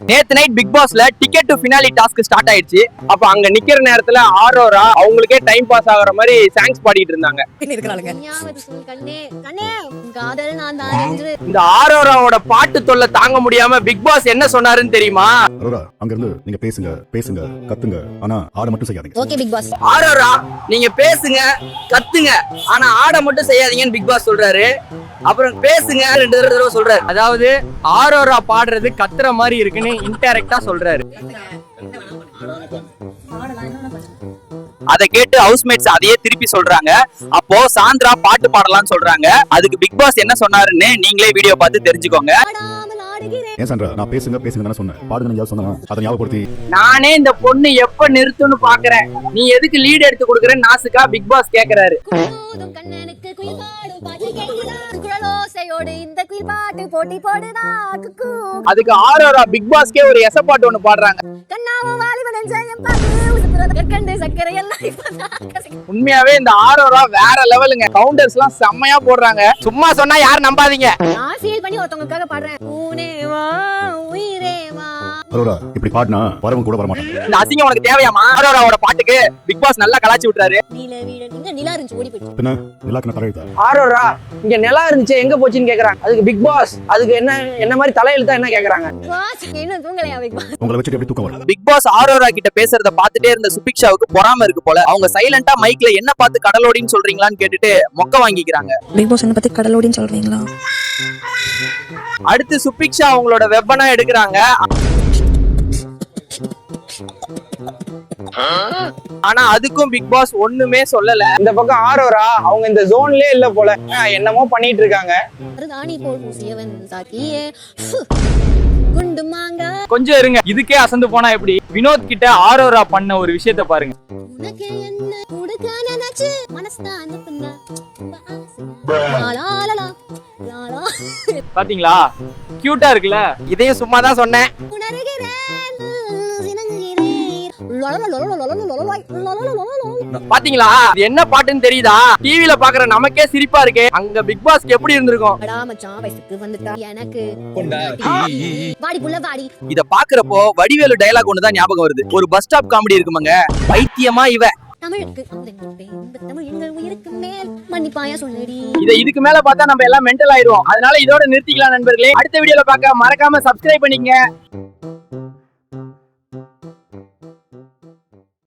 நேத்து night big பாஸ்ல ticket to finale task start ஆயிடுச்சு. அப்ப அங்க நிக்கிற நேரத்துல ஆரோரா அவங்களுக்கே டைம் பாஸ் ஆகுற மாதிரி சாங்ஸ் பாடிட்டு இருந்தாங்க. இந்த ஆரோராவோட பாட்டு தொல்லை தாங்க முடியாம பிக் பாஸ் என்ன சொன்னாருன்னு தெரியுமா? ஆரோரா, அங்க இருந்து நீங்க பேசுங்க பேசுங்க கத்துங்க, ஆனா ஆட மட்டும் செய்யாதீங்க. Okay big pass. ஆரோரா நீங்க பேசுங்க கத்துங்க, ஆனா ஆட மட்டும் செய்யாதீங்கன்னு பிக் பாஸ் சொல்றாரு. அப்புறம் பேசுங்க 2 தடவை சொல்றாரு. அதாவது ஆரோரா பாடுறது கத்துற மாதிரி இருக்குன்னு இன்டைரக்டா சொல்றாரு. அதை கேட்டு ஹவுஸ்மேட்ஸ் அதையே திருப்பி சொல்றாங்க. அப்போ சாந்திரா பாட்டு பாடலாம்னு சொல்றாங்க. அதுக்கு பிக் பாஸ் என்ன சொன்னாருன்னு நீங்களே வீடியோ பார்த்து தெரிஞ்சுக்கோங்க. ஏன் சாந்திரா, நான் பேசுங்க பேசுங்க தானே சொன்னேன், பாடுங்க யார் சொன்னா அதை ஞாபகப்படுத்தி. நானே இந்த பொண்ணு எப்ப நிறுத்துன்னு பாக்குறேன், நீ எதுக்கு லீட் எடுத்து கொடுக்குறேன்னு நாசுக்கா பிக் பாஸ் கேக்குறாரு. அதுக்கு ஆரோரா பிக் பாஸ்கே ஒரு எச பாட்டு ஒண்ணு பாடுறாங்க. உண்மையாவே இந்த ஆரோரா வேற லெவலுங்க. கவுண்டர்ஸ் எல்லாம் செம்மையா போடுறாங்க. சும்மா சொன்னா யாரும் நம்பாதீங்க. நான் ஃபீல் பண்ணி ஒருத்தவங்களுக்காக பாடுறேன். ஆரோரா இப்படி பாடினா வரவும் கூட வர மாட்டாங்க. இந்த அசிங்கம் உனக்கு தேவையாமா? ஆரோராவோட பாட்டுக்கு பிக் பாஸ் நல்லா கலாச்சி விட்டுறாரு. பின்ன நிலாக்கு நான் தலையிட்டா. ஆரோரா இங்க நிலா இருந்துச்சு எங்க போச்சுன்னு கேக்குறாங்க. அதுக்கு பிக் பாஸ் அதுக்கு என்ன மாதிரி தலையெழுத்தா என்ன கேக்குறாங்க. உங்களை வச்சுட்டு எப்படி தூக்கம் வரும்? பிக் பாஸ் ஆரோரா கிட்ட பேசுறத பாத்துட்டே இருந்த சுபிக்ஷாவுக்கு பொறாம இருக்கு போல. அவங்க சைலண்டா மைக்ல என்ன பார்த்து கடலோடின்னு சொல்றீங்களான்னு கேட்டுட்டு மொக்க வாங்கிக்கிறாங்க. பிக் பாஸ் என்ன பத்தி கடலோடின்னு சொல்றீங்களா? அடுத்து சுபிக்ஷா அவங்களோட வெப்பனா எடுக்கிறாங்க. ஆனா அதுக்கும் பிக் பாஸ் ஒண்ணுமே சொல்லல. இந்த பக்கம் ஆரோரா அவங்க இந்த ஜோன்லயே இல்ல போல, என்னமோ பண்ணிட்டு இருக்காங்க. கொஞ்சம் இருங்க, இதுக்கே அசந்து போனா எப்படி? வினோத் கிட்ட ஆரோரா பண்ண ஒரு விஷயத்த பாருங்க. பாத்தீங்களா, கியூட்டா இருக்குல்ல? இதையும் சும்மா தான் சொன்னேன். பாத்தீங்களா என்ன பாட்டுன்னு தெரியுதா? டிவில பாக்குற நமக்கே சிரிப்பா இருக்கே. அங்க பிக் பாஸ்க்கு எப்படி இருந்திருக்கும்? இத பாக்குறப்போ வடிவேலு டயலாக் ஒண்ணுதான் ஞாபகம் வருது. ஒரு பஸ் ஸ்டாப் காமெடி இருக்குமாங்க, பைத்தியமா இவ இதுக்கு மேல பார்த்தா நம்ம எல்லாம் மென்டல் ஆயிடுவோம். அதனால இதோட நிறுத்திக்கலாம் நண்பர்களே. அடுத்த வீடியோல பார்க்க மறக்காம சப்ஸ்கிரைப் பண்ணிக்கங்க.